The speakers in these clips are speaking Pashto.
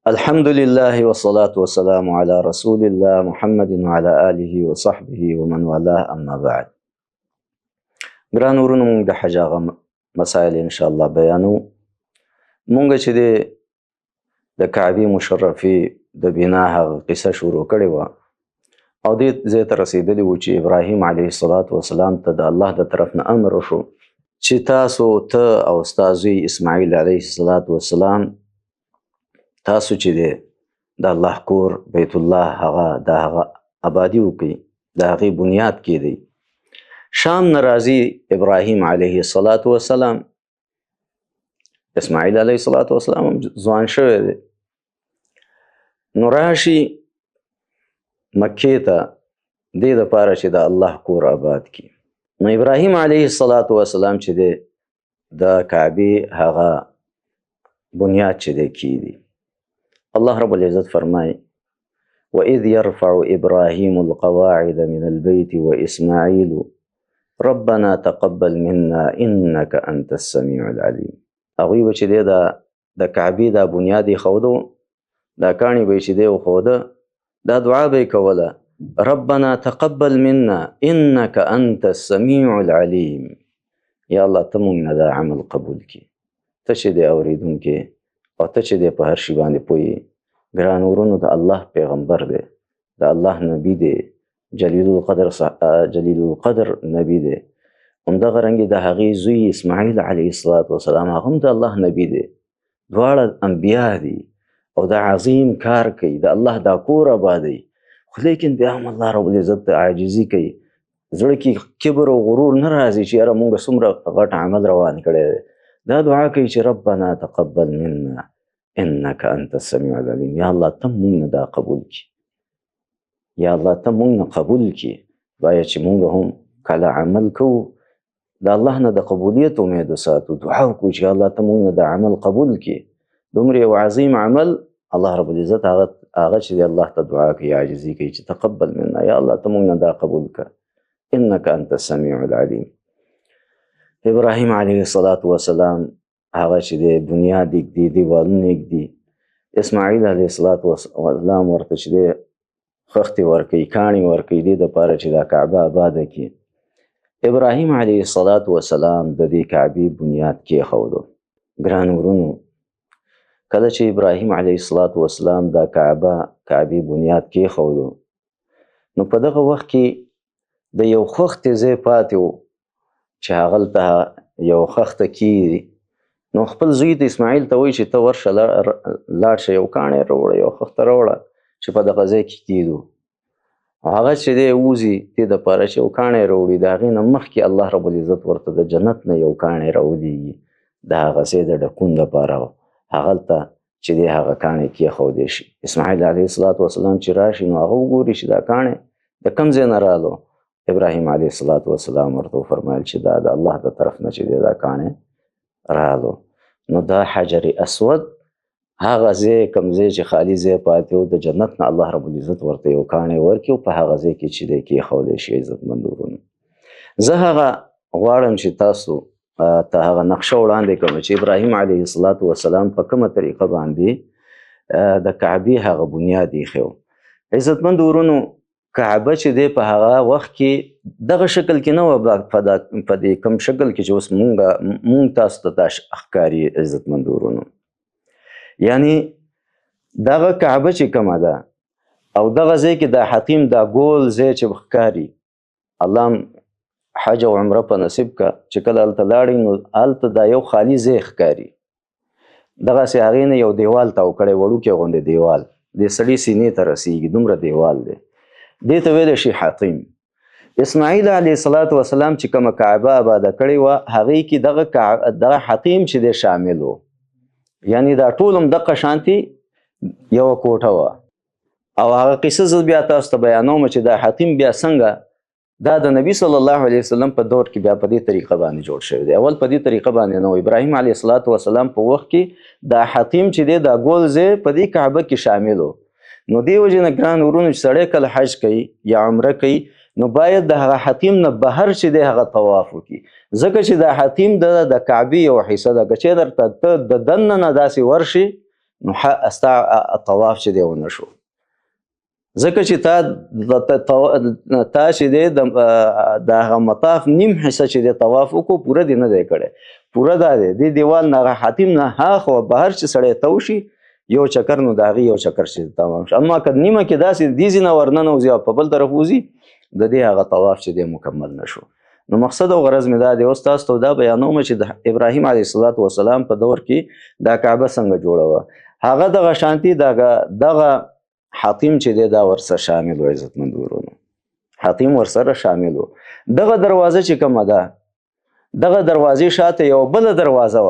الحمد لله والصلاة والسلام على رسول الله محمد وعلى آله وصحبه ومن والاه أما بعد. ګران ورونو، موږ د حج هغه مسایل ان شاء الله بیانو. موږ چې د کعبې مشرفې د بنا هغه قصه شروع کړې وه او دې ځای ته رسېدلي وو چې ابراهیم علیه السلام ته د الله د طرف نه امر وشو چې تاسو ته او ستا زوی اسماعیل علیه السلام تاسو چې د الله کور بیت الله هغه آبادي وکړي، د هغې بنیاد کېدی. شام نه راځي ابراهیم علیه السلام، اسماعیل علیه السلام هم ځوان شوی دی، نو راشي مکې ته دې دپاره چې د الله کور آباد کړي. نو ابراهیم علیه السلام چې دی د کعبې هغه بنیاد چې دی کېدي. الله رب العزت فرمای وَإِذْ يَرْفَعُ إِبْرَاهِيمُ الْقَوَاعِدَ مِنَ الْبَيْتِ وَإِسْمَاعِيلُ رَبَّنَا تَقَبَّلْ مِنَّا إِنَّكَ أَنْتَ السَّمِيعُ الْعَلِيمُ. هغوی به چې دی د کعبې دا بنیاد یې ښوده، دا کاڼي به یې چې دی وښوده، دا دعا به یې کوله ربنا تقبل منا إنك أنت السميع العليم. یا الله ته مونږ نه دا عمل قبول کړي، ته چې دی اورېدونکی او ته چې دی په هر شي باندې پوهې. ګران ورونو، د الله پیغمبر دی، د الله نبی دی، جلیل القدر نبی دی. همدغه رنګې د هغې زوی اسماعیل علیه السلام هغه هم د الله نبی دی. دواړه انبیا دي او دا عظیم کار کوي، د الله دا کور آبادوي. خو لیکن بیا هم الله رب العزت عاجزي کوي، زړه کې کبر او غرور نه راځي چې یاره مونږ څومره غټ عمل روان کړی دی. دا دعا کوي چې ربنا تقبل منا انك انت السميع العليم. یا الله ته مونږ نه دا قبول کړي، یا الله ته مونږ نه قبول کړي. باید چې مونږ هم کله عمل کوو د الله نه د قبولیت امید وساتو، دعا وکړو چې الله ته مونږ نه د عمل قبول کړي. دومره یو عظیم عمل الله رب العزت هغه چې الله ته دعا کوي، عاجزي کوي چې تقبل منا، یا الله ته مونږ نه دا قبول کړه انك انت السميع العليم. ابراهیم علیه السلام هغه چې د بنیاد ایږدي، دیوالونه ایږدي. اسماعیل علیه السلام ورته چې د خښتې ورکوي، کاڼي ورکوي، دې دپاره چې دا کعبه آباده کړي. ابراهیم علیه السلام د دې کعبې بنیاد کېښودو. ګران ورونو، کله چې ابراهیم علیه السلام دا کعبې بنیاد کېښودو، نو په دغه وخت کې د یو خښتې ځای پاتې و چې هغلته یو خښته کېږي. نو خپل زوی ته اسماعیل ته وایي چې ته ورشه لاړ شه، یو کاڼی راوړه، یو خښته راوړه چې په دغه ځای کې کېږدو. هغه چې دی وځي دې دپاره چې یو کاڼی راوړي، د هغې نه مخکې الله رب العزت ورته د جنت نه یو کاڼی راولېږي د هغه ځای د ډکون دپاره، هغلته چې دی هغه کاڼی کېښودی شي. اسماعیل علیه السلام چې راشي نو هغه وګوري چې دا کاڼی د کوم ځای نه رالو. ابراهیم علیه السلام ورته وفرمایل چې دا د الله د طرف نه چې دی دا کاڼی رالو. نو دا حجر اسود هغه ځای کوم ځای چې خالي ځای پاتې و، د جنت نه الله رب العزت ورته یو کاڼی ورکړي او په هغه ځای کې چې دی کېښودی شي. عزتمند ورونو، زه هغه غواړم چې تاسو ته هغه نقشه وړاندې کړم چې ابراهیم علیه السلام په کومه طریقه باندې د کعبې هغه بنیاد ایښی و. عزتمند ورونو، کعبه چې دی په هغه وخت کې دغه شکل کې نه وه، په دې کوم شکل کې چې اوس مونږ تاسو ته دا ښکاري. عزتمند ورونو، یعنی دغه کعبه چې کومه ده او دغه ځای کې دا حتیم دا ګول ځای چې ښکاري، الله حج او عمره په نصیب که چې کله هلته لاړئ نو هلته دا یو خالي ځای ښکاري. دغسې هغې نه یو دیوال تاو کړی، وړوکی غوندې دیوال، د سړي سینې ته رسېږي، دومره دیوال دی. دې ته ویلی شي حتیم. اسماعیل علیه السلام چې کومه کعبه آباده کړې وه، هغې کې دغه حتیم چې دی شامل و. یعنی دا ټول هم دغه شانتې یوه کوټه وه. او هغه قصه زه بیا تاسو ته بیانوم چې دا حتیم بیا څنګه دا د نبی صلی الله علیه وسلم په دور کې بیا په دې طریقه باندې جوړ شوی دی. اول په دې طریقه باندې نه و. ابراهیم علیه السلام په وخت کې دا حتیم چې دی دا ګول ځای په دې کعبه کې شامل و. نو دې وجې نه ګران ورونو چې سړی کله حج کوي یا عمره کوي نو باید د هغه حتیم نه بهر چې دی هغه طواف وکړي، ځکه چې دا حتیم د کعبې یو حصه ده. که چېرته ته د دننه نه داسې ورشي نو ستا طواف چې دی ونه شو، ځکه چې تا چې دی د هغه مطاف نیم حصه چې دی طواف وکړو پوره دی نه دی کړی، پوره دا دی دې دیوال نه هغه حاتم نه هاخوا بهر چې سړی تو شي یو چکر، نو د هغې یو چکر چې تمام شي. اما که نیمه کې داسې دې ځي نه ورننوځي او په بل طرف وځي د دې هغه طواف چې دی مکمل نه شو. نو مقصد او غرض مې دا دی اوس تاسو ته دا بیانوم چې د ابراهیم علیه السلام په دور کې دا کعبه څنګه جوړه وه، هغه دغه شانتي دغه حاتم چې دی دا ورسره شامل و. عزتمند ورونو حاتم ورسره شامل و. دغه دروازه چې کومه ده دغه دروازې شاته یو بله دروازه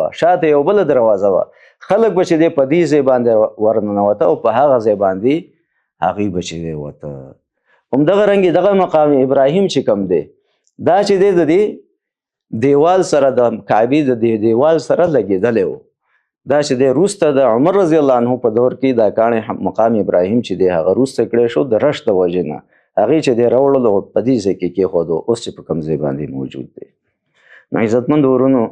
وه، خلک به چې دی په دې ځای باندې ورننوته او په هغه ځای باندې هغوی به چې دی وته. همدغه رنګې دغه مقام ابراهیم چې کوم دی دا چې دی د دې دیوال سره د کعبې د دیوال سره لګېدلی و. دا چې دی وروسته د عمر رضی الله عنه په دور کې دا کاڼی مقام ابراهیم چې دی هغه وروسته کړی شو د رش د وجې نه، هغې چې دی راوړلو په دې ځای کې کېښودو اوس چې په کوم ځای باندې موجود دی. نو عزتمند ورونو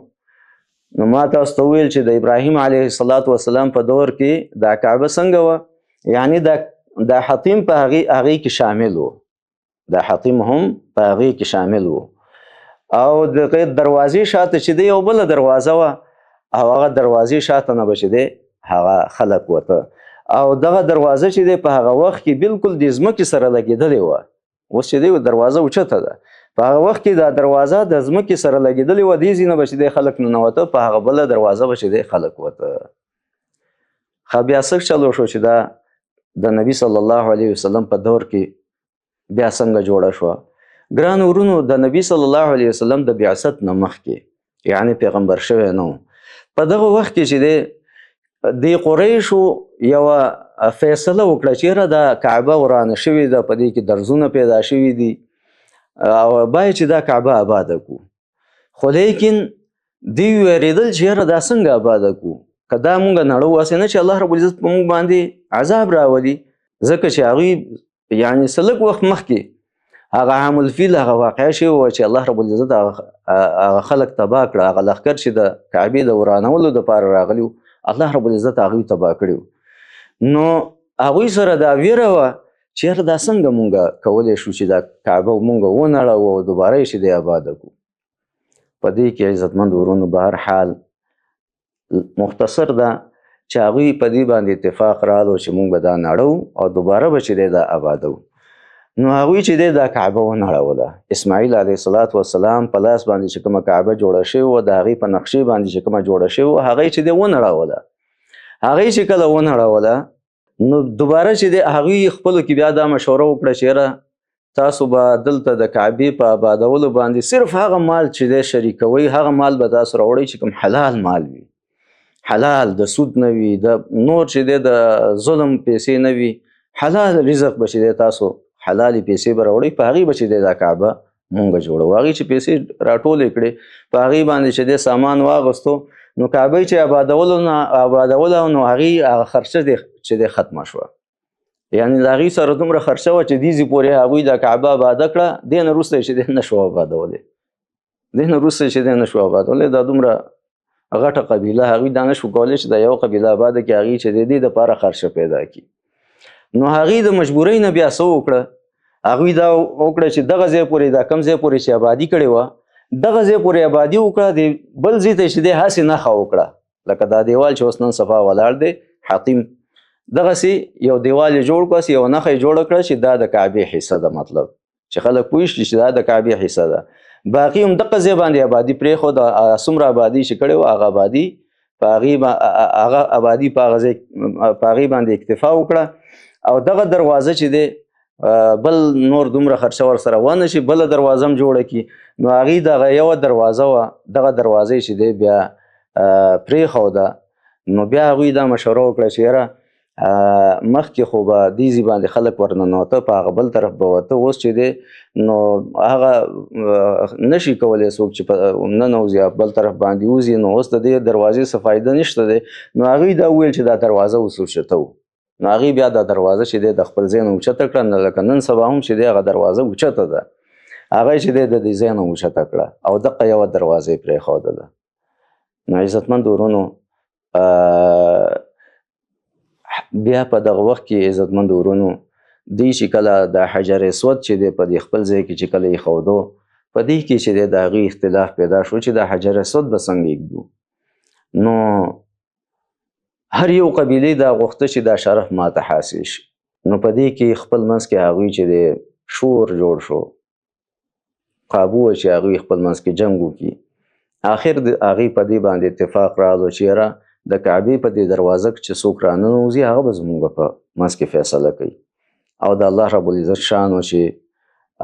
نو ما تاسو ته وویل چې د ابراهیم علیه السلام په دور کې دا کعبه څنګه وه، یعنی دا حاتم په هغې کې شامل و، دا حاتم هم په هغې کې شامل و. او د دروازې شاته چې دی یو بله دروازه وه او هغه دروازې شاته نه به چې دی هغه خلک وته. او دغه دروازه چې دی په هغه وخت کې بالکل د ځمکې سره لګېدلې وه. اوس چې دی دروازه اوچته ده، په هغه وخت کې دا دروازه د ځمکې سره لګېدلې وه، دې ځای نه به چې دی خلک ننوته، په هغه بله دروازه به چې دی خلک وته. ښه بیا څه چلو شو چې دا د نبي صلی الله علیه وسلم په دور کې بیا څنګه جوړه شوه. ګران ورونو د نبي صلی الله علیه وسلم د بعثت نه مخکې یعنی پیغمبر شوی نه و، په دغه وخت کې چې دی د قریشو یوه فیصله وکړه چې یاره دا کعبه ورانه شوې ده، په دې کې درزونه پیدا شوي دي او باید چې دا کعبه آباده کړو. خو لیکن دوی ویرېدل چې یاره دا څنګه آباده کړو، که دا مونږ نړو هسې نه چې الله رب العزت په مونږ باندې عذاب راولي، ځکه چې هغوی یعنې څه لږ وخت مخکې هغه عام الفیل هغه واقعه شوې وه چې الله رب العزت هغه خلک تباه کړه، هغه لښکر چې د کعبې د ورانولو دپاره راغلي وو الله رب العزت هغوی تباه کړي وو. نو هغوی سره دا ویره وه چې یاره دا څنګه مونږ کولی شو چې دا کعبه مونږ ونړوو او دوباره یې چې دی آباده کړو. په دې کې عزتمند ورونو به هر حال مختصر ده چې هغوی په دې باندې اتفاق راغلو چې مونږ به دا نړو او دوباره به چې دی دا آبادو. نو هغوی چې دی دا کعبه ونړوله. اسماعیل علیه السلام په لاس باندې چې کومه کعبه جوړه شوې وه د هغې په نقشې باندې چې کومه جوړه شوې وه هغې چې دی ونړوله. هغې چې کله ونړوله نو دوباره چې دی هغوی خپلو کې بیا دا مشوره وکړه چې یاره تاسو به دلته د کعبې په آبادولو باندې صرف هغه مال چې دی شریکوئ، هغه مال به تاسو راوړئ چې کوم حلال مال وي، حلال د سود نه وي، د نور چې دی د ظلم پیسې نه وي، حلال رزق به چې دی تاسو حلالې پیسې به راوړئ، په هغې به چې دی دا کعبه مونږ جوړوو. هغې چې پیسې راټولې کړې په هغې باندې چې دی سامان واغستو نو کعبه چې آبادوله نو هغې هغه خرچه چې دی ختمه شوه، یعنې د هغې سره دومره خرچه وه چې دې ځای پورې هغوی دا کعبه آباده کړه، دې نه وروسته یې چې دی نه شو آبادولی، دا دومره غټه قبیله هغوی دا نه شو کولی چې دا یو قبیله آباده کړي، هغې چې د دې دپاره خرچه پیدا کړي. نو هغې د مجبورۍ نه بیا څه وکړه، هغوی دا وکړه چې دغه ځای پورې دا کم ځای پورې چې آبادي کړې وه دغه ځای پورې آبادي وکړه، د بل ځای ته چې دی هسې نښه وکړه، لکه دا دیوال چې اوس نن صفا ولاړ دی حاتم، دغسې یو دیوال یې جوړ کړه، یو نښه یې جوړه کړه چې دا د کعبې حصه ده، مطلب چې خلک پوه شي چې دا د کعبې حصه ده. باقي هم دغه ځای باندې آبادي پرېښوده، څومره آبادي چې کړې وه هغه آبادي په هغې باندې اکتفا وکړه. او دغه دروازه چې دی بل نور دومره خرچه ورسره ونه شي بله دروازه هم جوړه کړي، نو هغې دغه یوه دروازه وه، دغه دروازه چې دی بیا پرېښوده. نو بیا هغوی دا مشوره وکړه چې یاره مخکې خو به دې ځای باندې خلک ورننوته، په هغه بل طرف به وته، اوس چې دی نو هغه نشي کولی څوک چې ننوځي بل طرف باندې وځي، نو اوس د دې دروازې څه فایده نشته دی. نو هغوی دا وویل چې دا دروازه اوس اوچته وو، نو هغې بیا دا دروازه چې دی د خپل ځای نه اوچته کړه، لکه نن سبا هم چې دی هغه دروازه اوچته ده، هغه چې دی د دې ځای نه اوچته کړه او دغه یوه دروازه یې پرېښودله. نو عزتمند ورونو بیا په دغه وخت کې عزتمند ورونو دوی چې کله د حجر اسود چې دی په دې خپل ځای کې چې کله ایښودو په دې کې چې دی د هغې اختلاف پیدا شو چې د حجر اسود به څنګه ایږدو. نو هر یو قبیلې دا غوښته چې دا شرف ماته حاصل شي. نو په دې کې خپل منځ کې هغوی چې دی شور جوړ شو، قابو چې هغوی خپل منځ کې جنګ وکړي. آخر د هغې په دې باندې اتفاق راغلو چې یاره د کعبې په دې دروازه کې چې څوک راننوځي هغه به زموږ په منځ کې فیصله کوي. او د الله رب العزت شان و چې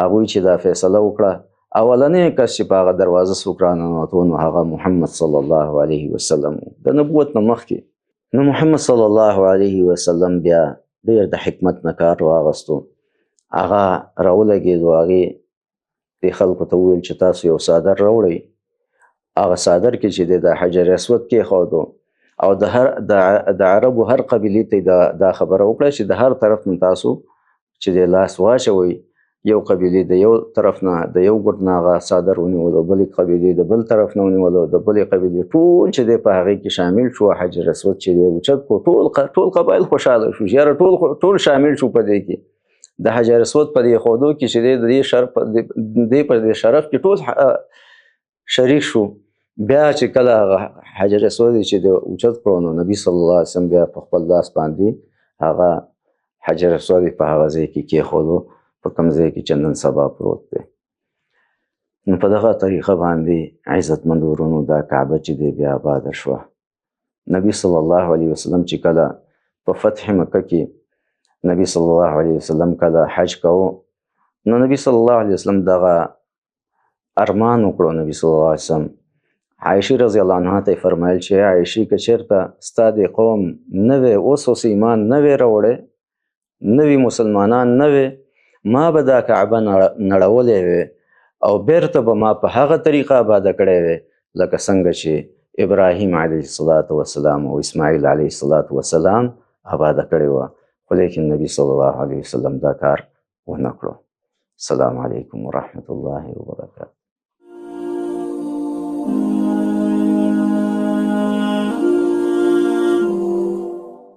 هغوی چې دا فیصله وکړه اولنی کس چې په هغه دروازه څوک راننوتو نو هغه محمد صلی الله علیه وسلم د نبوت نه مخکې. نو محمد صلی الله علیه وسلم بیا ډېر د حکمت نه کار واخیستو. هغه راولګېدو، هغې دې خلکو ته وویل چې تاسو یو څادر راوړئ. هغه څادر کې چې دی د حجر اسود کېښودو او د عربو هر قبیلې ته دا خبره وکړه چې د هر طرف نه تاسو چې دی لاس واچوئ. یو قبیلې د یو طرف نه د یو ګوټ نه هغه څادر ونیولو، بلې قبیلې د بل طرف نه ونیولو، د بلې قبیلې ټول چې دی په هغې کې شامل شو. حجر اسود چې دی اوچت کړو، ټول قبایل خوشحاله شو چې یاره ټول شامل شو په دې کې. د حجر اسود په دې ایښودو کې چې دی د دې په دې شرف کې ټول شریک شو. بیا چې کله هغه حجر اسود چې دی اوچت کړو نو نبي صلی الله علیه وسلم بیا په خپل لاس باندې هغه حجر اسود په هغه ځای کې کېښودو په کوم ځای کې چې نن سبا پروت دی. نو په دغه طریقه باندې عزتمند ورونو دا کعبه چې دی بیا آباده شوه. نبي صلی الله علیه وسلم چې کله په فتح مکه کې نبي صلی الله علیه وسلم کله حج کوو نو نبي صلی الله علیه وسلم دغه ارمان وکړو. نبي صلی الله علیه وسلم عایشې رضی الله عنها ته یې فرمایل چې عایشې که چېرته ستا د قوم نه وی اوس ایمان نه وی راوړی، نه وي مسلمانان نه وی، ما به دا کعبه نړولی وی او بیرته به ما په هغه طریقه آباده کړی وی لکه څنګه چې ابراهیم علیه الصلاة وسلام او اسماعیل علیه الصلاة وسلام آباده کړې وه. خو لیکن نبي صلی الله علیه وسلم دا کار ونه کړو. السلام علیکم ورحمة الله وبرکاته.